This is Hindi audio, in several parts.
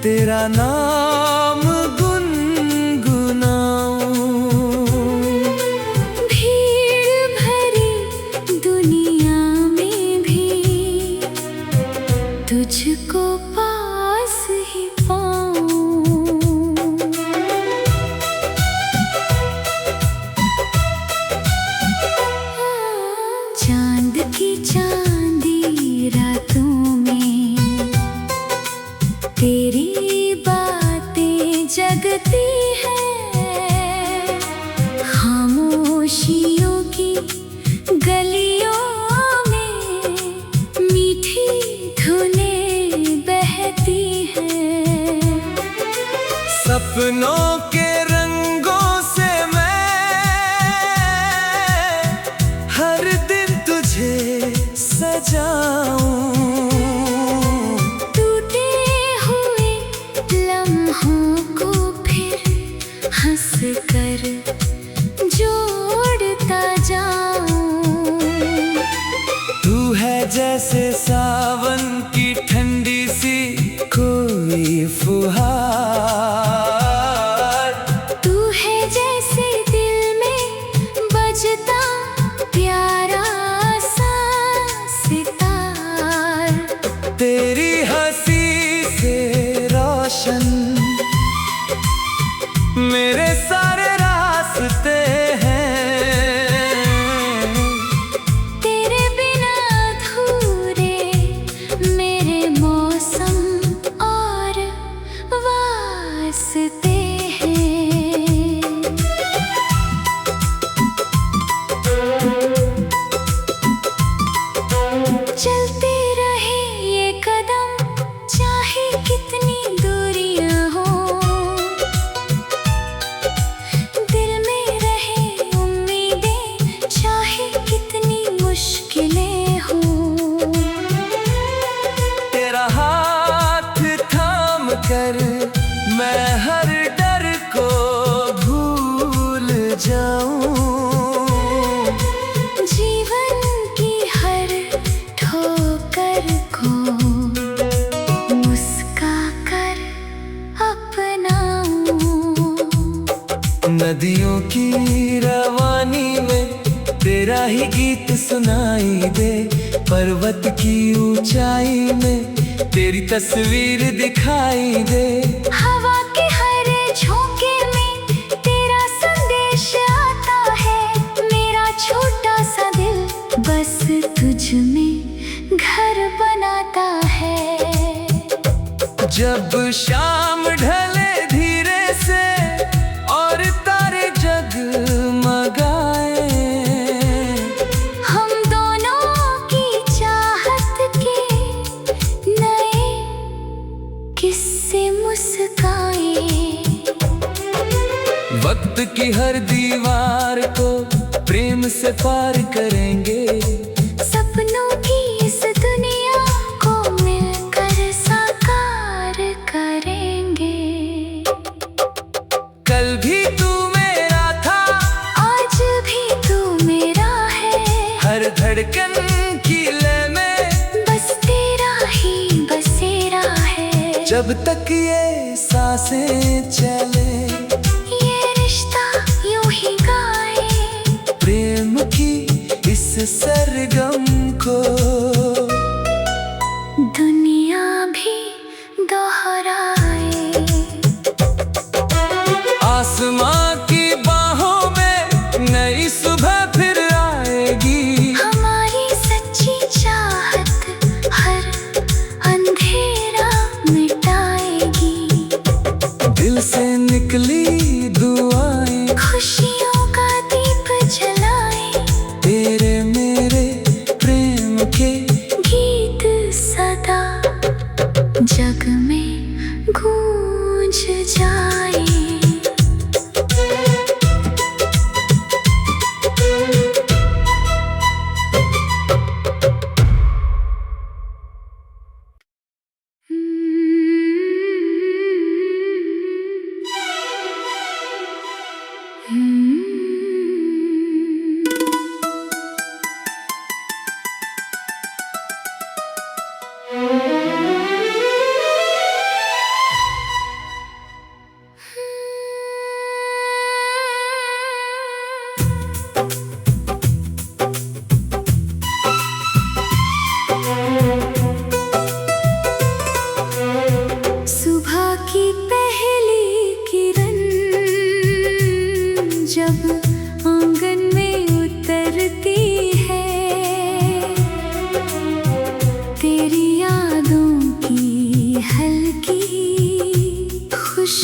तेरा नाम गुनगुनाऊं। भीड़ भरी दुनिया में भी तुझको पास ही पाऊं। चांद की चांदी रातों में तेरी बातें जगती हैं। खामोशियों की गलियों में मीठी धुनें बहती हैं। सपनों के रंगों से मैं हर दिन तुझे सजाऊं। हंस कर जोड़ता जाऊं। तू है जैसे सावन की ठंडी सी कोई फुहार। तू है जैसे दिल में बजता प्यारा सा सितार। तेरी हंसी से रोशन मेरे सारे रास्ते हैं। तेरे बिना अधूरे मेरे मौसम और वास्ते हैं। चलते रहे ये कदम चाहे कितनी दूरियां हो। मुश्किलें हो। तेरा हाथ थाम कर मैं हर डर को भूल जाऊं। जीवन की हर ठोकर को मुस्का कर अपनाऊं। नदियों की रवानी में तेरा ही गीत सुनाई दे। पर्वत की ऊंचाई में तेरी तस्वीर दिखाई दे। हवा के हर झोंके में तेरा संदेश आता है। मेरा छोटा सा दिल बस तुझ में घर बनाता है। जब शाम ढले धीरे से और तारे जगमगाए, किससे मुस्काए। वक्त की हर दीवार को प्रेम से पार करेंगे। सपनों की इस दुनिया को मिलकर साकार करेंगे। कल भी तू मेरा था, आज भी तू मेरा है। हर धड़कन की लय में बस तेरा ही बसेरा है। जब तक ये सांसें चले ये रिश्ता यूं ही गाए। प्रेम की इस सरगम को दुनिया भी दोहराए। आसमां की बाहों में नई सुबह फिर आएगी। हमारी सच्ची चाहत हर अंधेरा मिटाएगी। दिल से निकली दुआएं खुशियों का दीप जलाए। तेरे मेरे प्रेम के गीत सदा जग में गूंज जाए।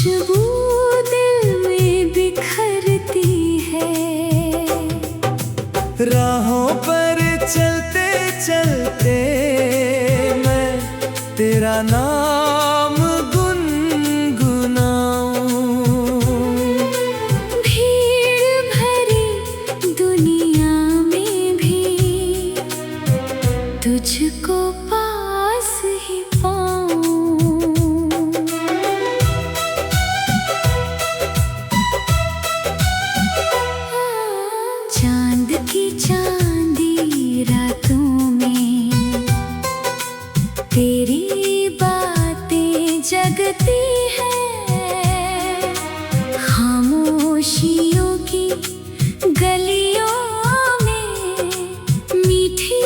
खुशबू दिल में बिखरती है। राहों पर चलते चलते मैं तेरा नाम गुनगुनाऊं। भीड़ भरी दुनिया में भी तुझको पास ही पाऊं। चांद की चांदी रातों में तेरी बातें जगती हैं। खामोशियों की गलियों में मीठी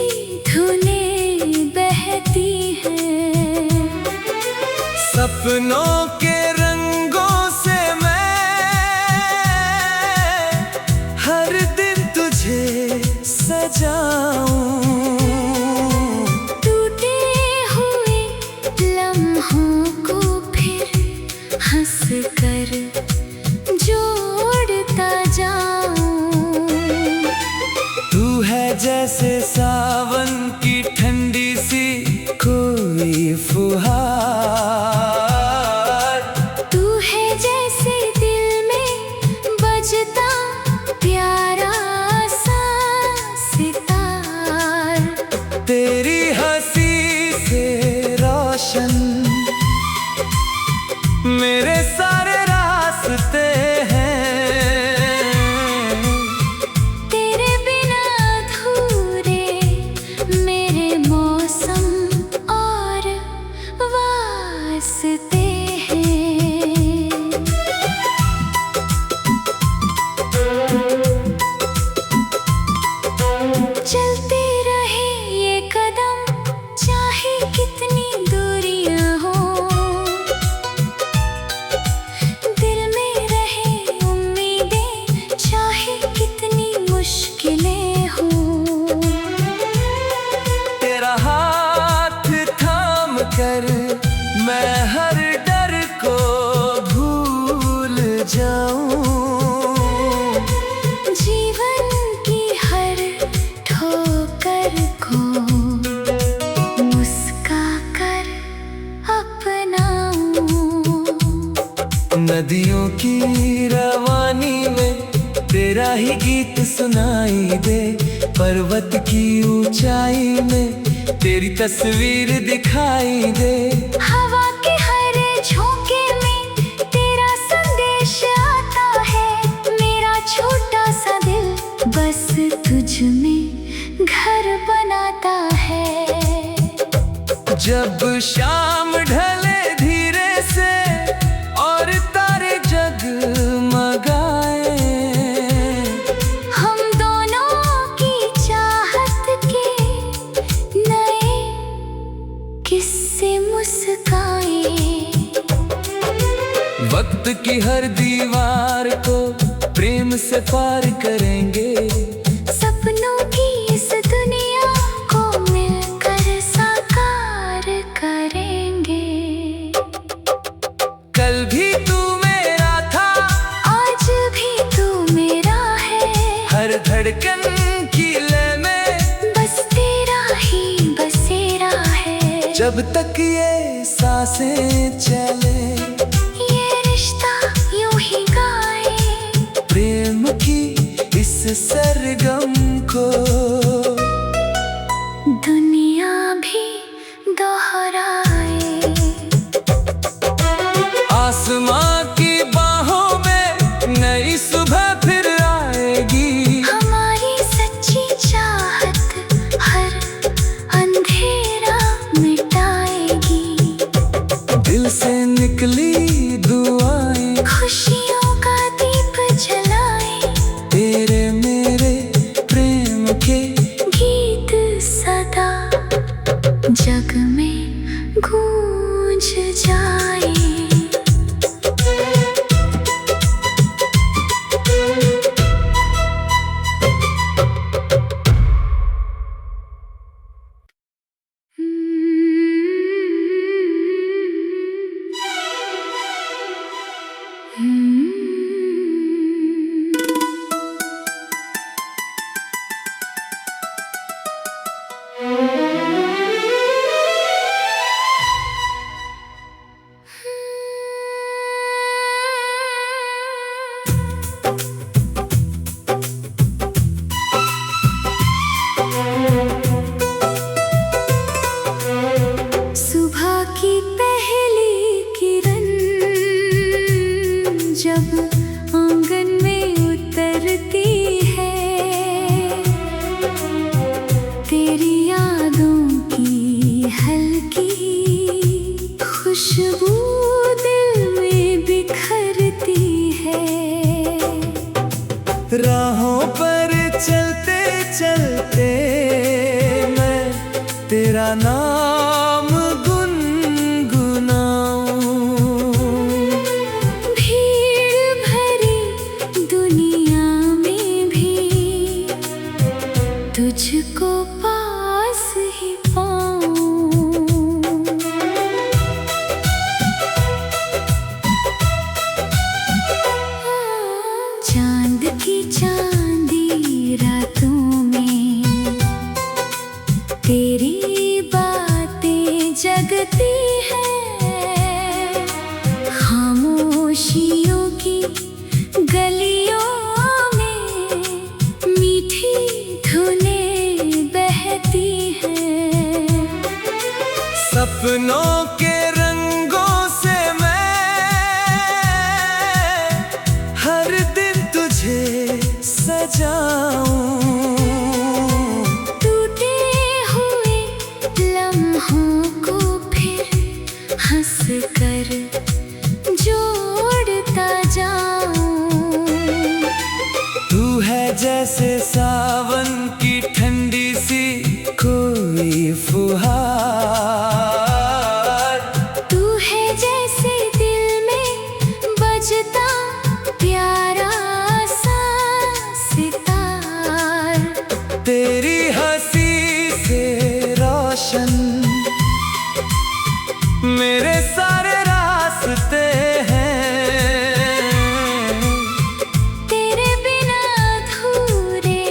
धुनें बहती हैं। सपनों के रंगों से मैं हर दिन तुझे सजाऊं। टूटे हुए लम्हों को फिर हंस कर जोड़ता जाऊं। तू है जैसे सावन की ठंडी सी कोई फुहार। तू है जैसे दिल में बजता प्यारा सा सितार। तेरी हंसी से रोशन मेरे सारे रास्ते हैं। तेरे बिना अधूरे मेरे मौसम और वास्ते हैं। चलते रहे ये कदम चाहे कितनी दूरियां हो। दिल में रहे उम्मीदें चाहे कितनी मुश्किलें हो। तेरा हाथ थाम कर मैं हर डर को भूल जाऊं। जीवन की हर ठोकर को मुस्का कर अपनाऊं। नदियों की रवानी में तेरा ही गीत सुनाई दे। पर्वत की ऊंचाई में तेरी तस्वीर दिखाई दे। हवा के हर झोंके में तेरा संदेश आता है। मेरा छोटा सा दिल बस तुझ में घर बनाता है। जब शाम ढले धीरे से और तारे जगमगाए। हम दोनों की चाहत के नए किस्से मुस्काए। वक्त की हर दीवार को प्रेम से पार करेंगे। सपनों की इस दुनिया को मिलकर साकार करेंगे। कल भी तू मेरा था, आज भी तू मेरा है। हर धड़कन की लय में बस तेरा ही बसेरा है। जब तक ये सांसें चले ये रिश्ता यूं ही गाए। प्रेम की इस सरगम को दुनिया भी दोहराए। आसमां की बाहों में नई सुबह फिर आएगी। हमारी सच्ची चाहत हर अंधेरा मिटाएगी। दिल से जब आंगन में उतरती है, तेरी यादों की हल्की खुशबू दिल में बिखरती है। राहों पर चलते चलते मैं तेरा नाम तुझको पास ही पाऊं। चांद की चांदी रातों में तेरी बातें जगती हैं, खामोशियों की गलियों में मीठी धुनें बहती हैं। सपनों के रंगों से मैं हर दिन तुझे सजाऊं। टूटे हुए लम्हों को फिर हंस कर जोड़ता जाऊं। तू है जैसे सावन की ठंडी सी कोई फुहार, तू है जैसे दिल में बजता प्यारा सा सितार। तेरी हंसी से रोशन मेरे सारे रास्ते हैं। तेरे बिना अधूरे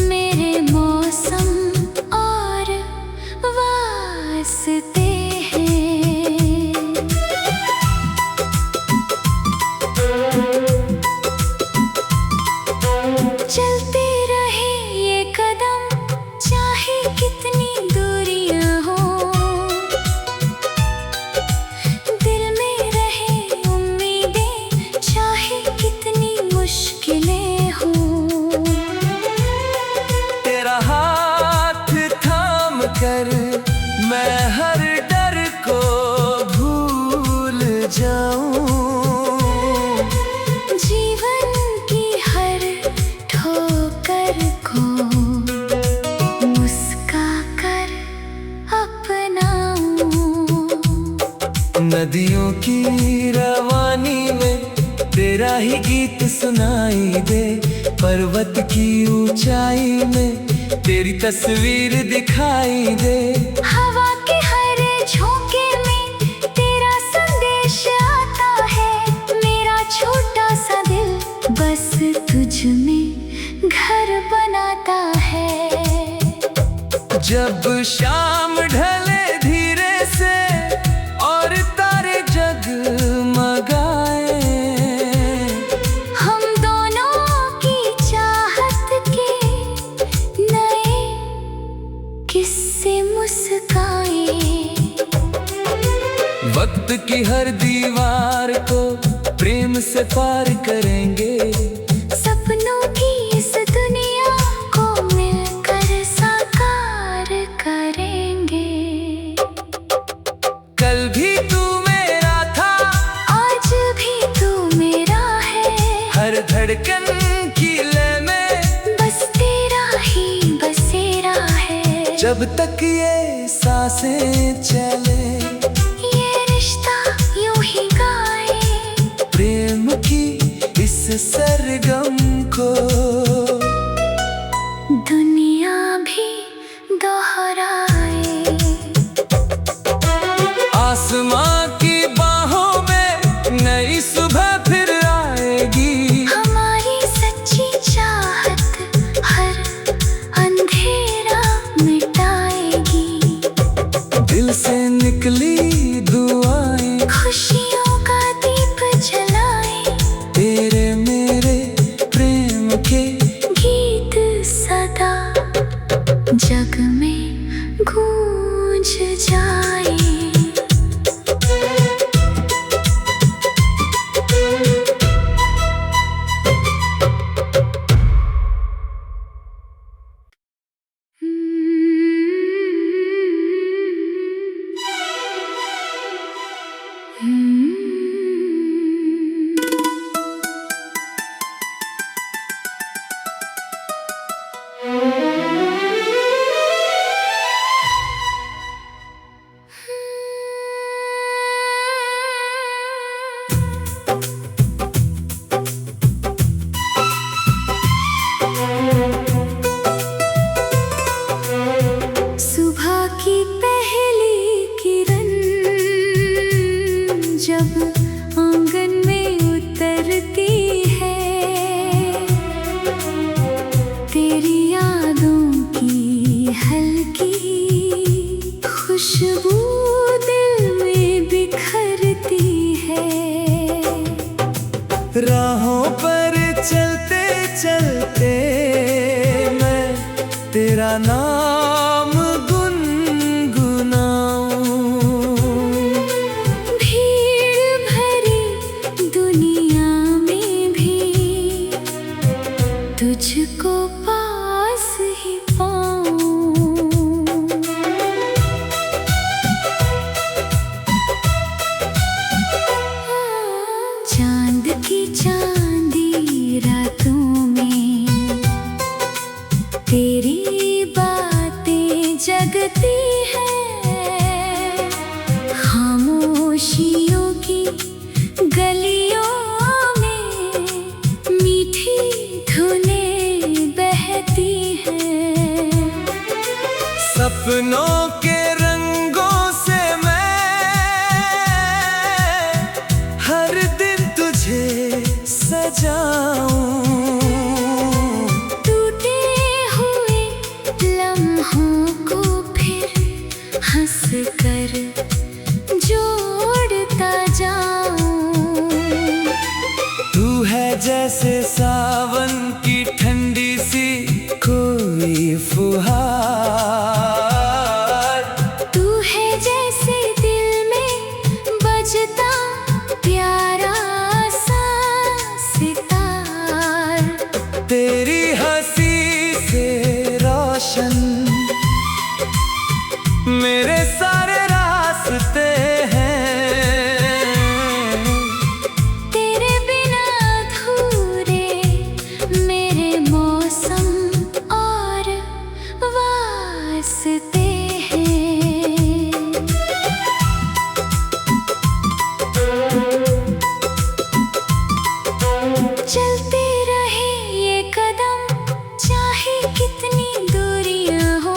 मेरे मौसम और वास्ते हैं। चलते रहे ये कदम चाहे कितनी दूरियां हो, दिल में रहे उम्मीदें चाहे कितनी मुश्किलें हो। तेरा हाथ थाम कर मैं हर डर को भूल जाऊं। जीवन की हर ठोकर को मुस्का कर अपनाऊं। नदियों की रवानी में तेरा ही गीत सुनाई दे, पर्वत की ऊंचाई में तेरी तस्वीर दिखाई दे। हवा के हर झोंके में तेरा संदेश आता है, मेरा छोटा सा दिल बस तुझ में घर बनाता है। जब शाम ढले धीरे से और तारे जगमगाए, हम दोनों की चाहत के नए किस्से मुस्काए। वक्त की हर दीवार को प्रेम से पार करेंगे। सपनों की इस दुनिया को मिलकर साकार करेंगे। कल भी तू मेरा था, आज भी तू मेरा है। हर धड़कन की लय में बस तेरा ही बसेरा है। जब तक ये सांसें चले ये रिश्ता यूं ही गाए, प्रेम की इस सरगम को दुनिया भी दोहराए। आसमां की बाहों में नई सुबह फिर आएगी। हमारी सच्ची चाहत हर अंधेरा मिटाएगी। दिल से राहों पर चलते चलते मैं तेरा नाम गुनगुनाऊं। भीड़ भरी दुनिया में भी तुझको पास ही पाऊं। चांद की चांदी रातों में तेरी बातें जगती हैं। खामोशियों की गलियों में मीठी धुनें बहती हैं। सपनों के रंगों से मैं हर दिन तुझे सजाऊं। टूटे हुए लम्हों को फिर हंस कर जोड़ता जाऊं। तू है जैसे सावन की ठंडी सी कोई फुहार। तू है जैसे दिल में बजता प्यारा सा सितार। तेरी हंसी से रोशन मेरे सारे रास्ते हैं। तेरे बिना अधूरे मेरे मौसम और वास्ते हैं। चलते रहे ये कदम चाहे कितनी दूरियां हो।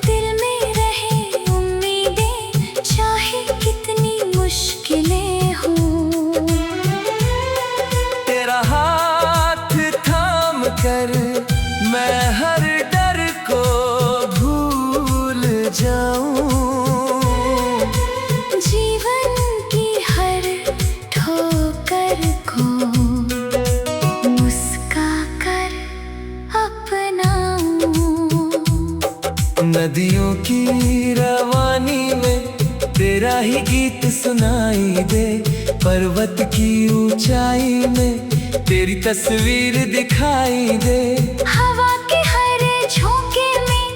दिल में रहे उम्मीदें चाहे कितनी मुश्किलें हो। तेरा हाथ थाम कर मैं हर डर को भूल जाऊं। जीवन की हर ठोकर को मुस्का कर अपनाऊं। नदियों की रवानी में तेरा ही गीत सुनाई दे। पर्वत की ऊंचाई में तेरी तस्वीर दिखाई दे। हवा के हर झोंके में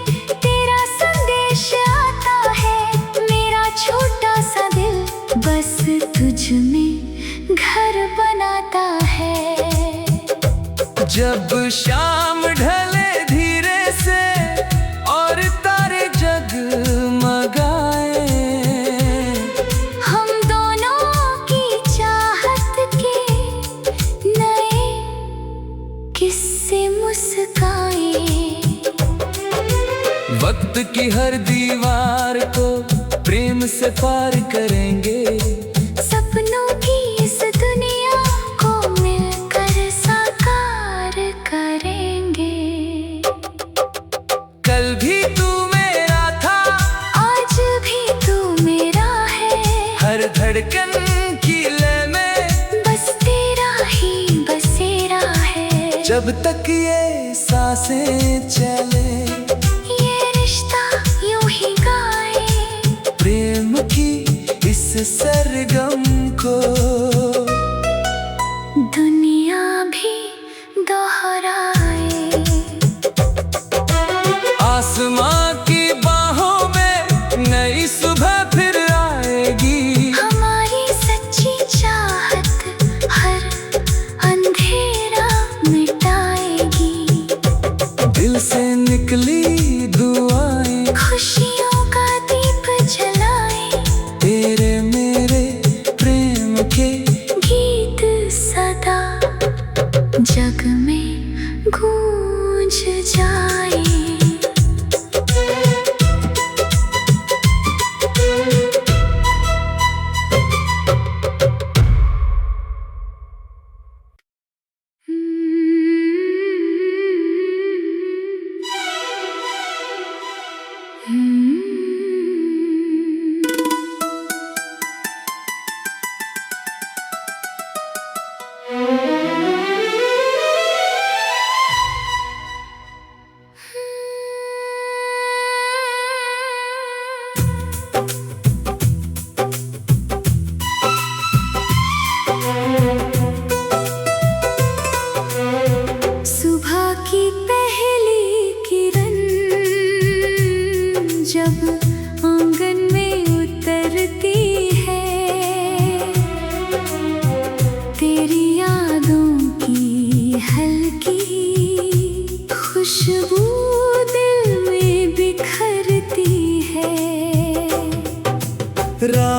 तेरा संदेश आता है। मेरा छोटा सा दिल बस तुझ में घर बनाता है। जब शाम ढले धीरे से और तारे जगमगाए, हम दोनों की चाहत के नए किस्से मुस्काए। वक्त की हर दीवार को प्रेम से पार करेंगे। सपनों की इस दुनिया को मिलकर साकार करेंगे। कल भी तू मेरा था, आज भी तू मेरा है। हर धड़कन की लय में बस तेरा ही बसेरा है। जब तक ये सांसें चले ये रिश्ता यूं ही गाए। प्रेम की इस सरगम को दुनिया भी दोहराए। आसमां की बाहों में नई सुबह फिर आएगी। हमारी सच्ची चाहत हर अंधेरा मिटाएगी। दिल से निकली दुआएं खुशियों का दीप जलाए। तेरे मेरे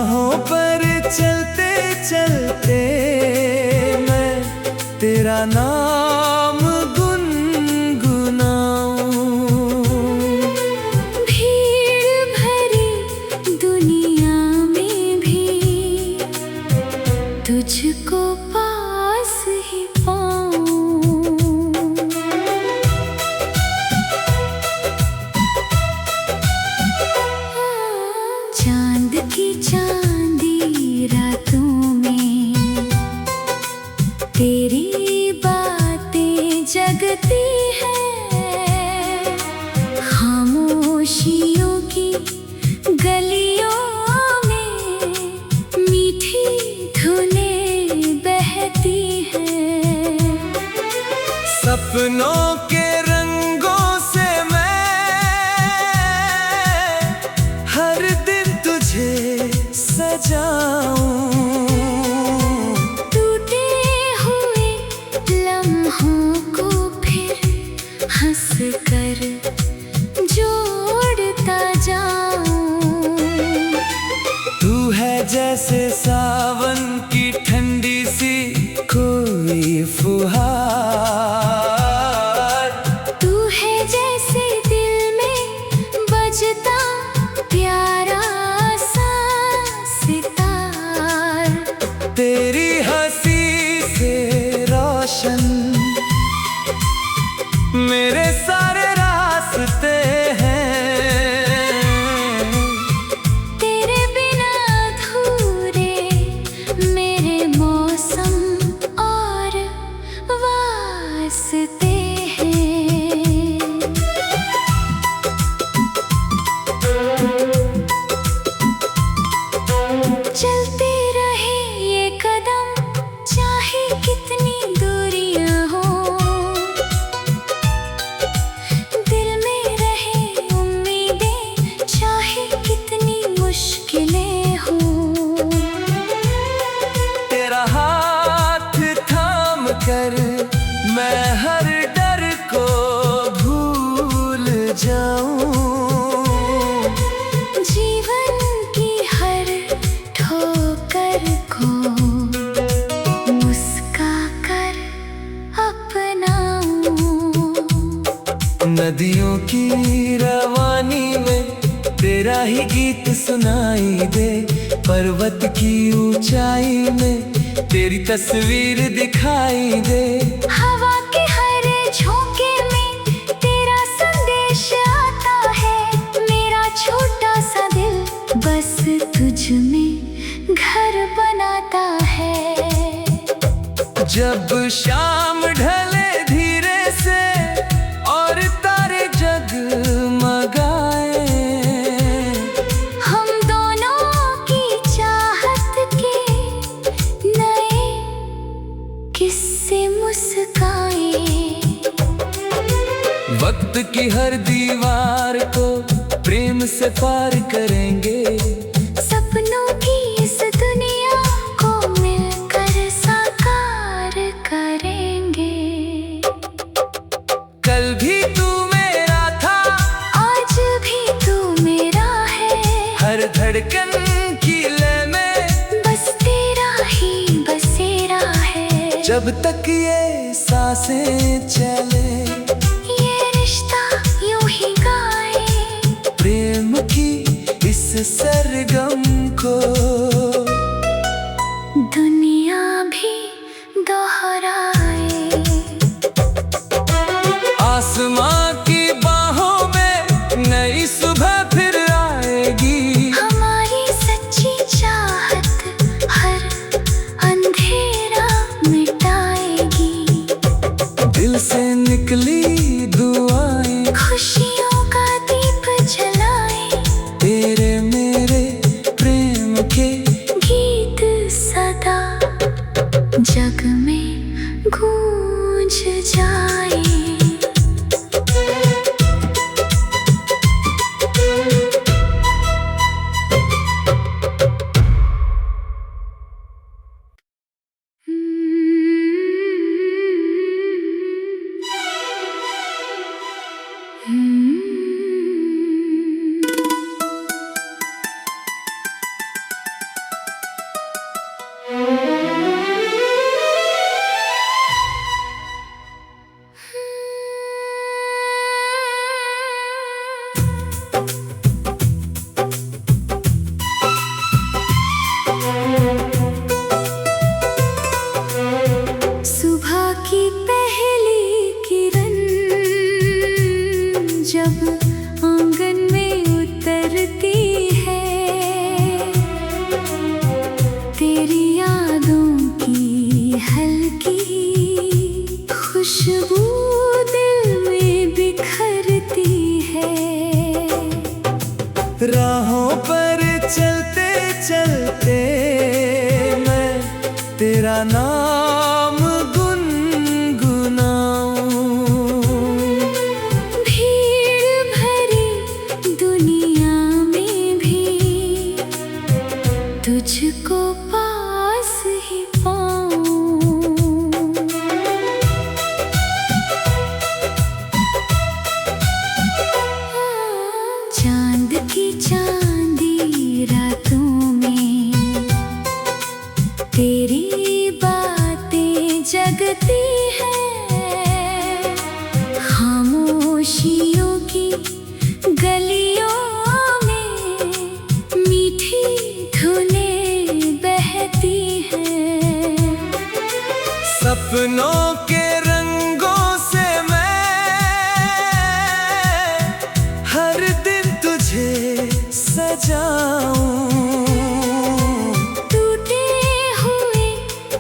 राहों पर चलते चलते मैं तेरा नाम गुनगुनाऊं। भीड़ भरी दुनिया में भी तुझको पास ही पाऊं। चांद की चांदी रातों में तेरी बातें जगती हैं। खामोशियों की गलियों में मीठी धुनें बहती हैं। सपनों के रंगों से मैं हर दिन तुझे सजाऊं। टूटे हुए लम्हों को फिर हंस कर जोड़ता जाऊं। तू है जैसे सावन की ठंडी सी कोई फुहार। तू है जैसे दिल में बजता प्यारा सा सितार। तेरी हंसी से रोशन मेरे सारे रास्ते हैं। तेरे बिना अधूरे मेरे मौसम और वास्ते हैं। चलते रहे ये कदम चाहे कितनी दूरियां हो। दिल में रहे उम्मीदें चाहे कितनी मुश्किलें हो। तेरा हाथ थाम कर मैं हर डर को भूल जाऊं। जीवन की हर ठोकर को मुस्का कर अपनाऊं। नदियों की रवानी में तेरा ही गीत सुनाई दे। पर्वत की ऊंचाई में तेरी तस्वीर दिखाई दे। हवा के हर झोंके में तेरा संदेश आता है। मेरा छोटा सा दिल बस तुझ में घर बनाता है। जब शाम ढले धीरे से और तारे जगमगाए, हम दोनों की चाहत के नए किस्से मुस्काए। वक्त की हर दीवार को प्रेम से पार करेंगे। सपनों की इस दुनिया को मिलकर साकार करेंगे। कल भी तू मेरा था, आज भी तू मेरा है। हर धड़कन की लय में बस तेरा ही बसेरा है। जब तक ये सांसें चले ये रिश्ता यूं ही गाए। प्रेम की इस सरगम को दुनिया भी दोहराए। आसमां की बाहों में नई सुबह फिर आएगी। हमारी सच्ची चाहत हर अंधेरा मिटाएगी। दिल से निकली दुआएं खुशियों का दीप जलाए। तेरे मेरे प्रेम के गीत सदा जग में गूंज जाए। चलते मैं तेरा नाम गुनगुनाऊं। भीड़ भरी दुनिया में भी तुझको पास ही पाऊं। चांद की चांदी रातों में तेरी बातें जगती हैं। खामोशियों की गलियों में मीठी धुनें बहती हैं। सपनों के रंगों से मैं हर दिन तुझे सजाऊं। टूटे हुए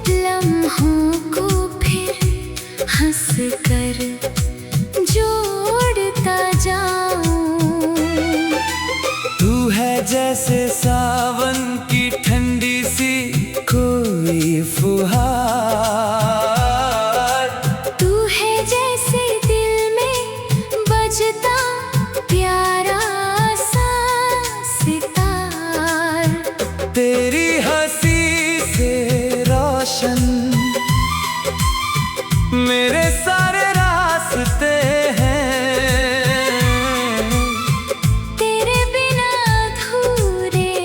लम्हों को फिर हंस कर जोड़ता जाऊं। तू है जैसे सावन की ठंडी सी कोई फुहार। तू है जैसे दिल में बजता प्यारा सा सितार। तेरी हंसी से रोशन मेरे सारे रास्ते हैं। तेरे बिना अधूरे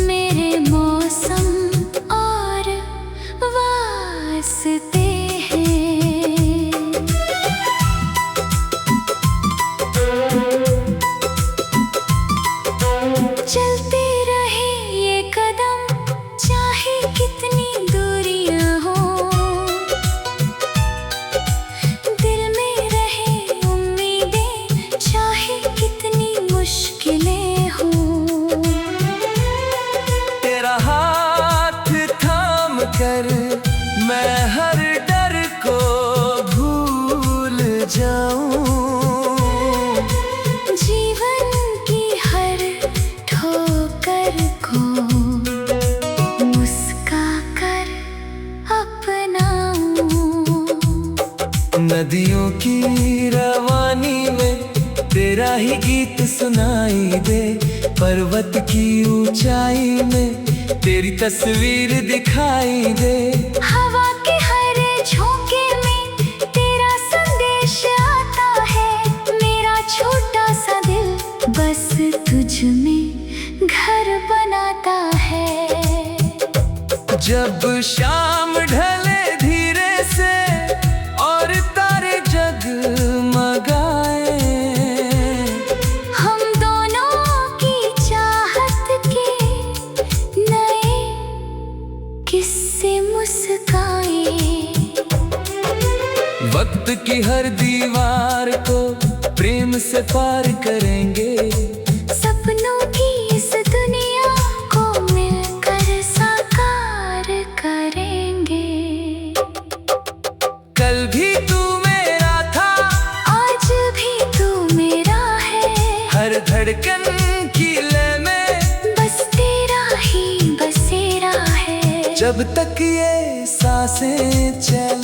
मेरे मौसम और वास्ते हैं। चलते रहे ये कदम चाहे कितनी दूरियां हो। दिल में रहे उम्मीदें चाहे कितनी मुश्किलें हो। तेरा हाथ थाम कर मैं हर डर को भूल जाऊं। जीवन की हर ठोकर को मुस्का कर अपनाऊं। नदियों की रवानी में तेरा ही गीत सुनाई दे। पर्वत की ऊंचाई में तेरी तस्वीर दिखाई दे। हवा के हर झोंके में तेरा संदेश आता है। मेरा छोटा सा दिल बस तुझ में घर बनाता है। जब शाम ढले धीरे से और तारे जगमगाए, हम दोनों की चाहत के नए किस्से मुस्काए। वक्त की हर दीवार को प्रेम से पार करेंगे। सपनों की इस दुनिया को मिलकर साकार करेंगे। कल भी तू मेरा था, आज भी तू मेरा है। हर धड़कन की लय में बस तेरा ही बसेरा है। जब तक ये सांसें चल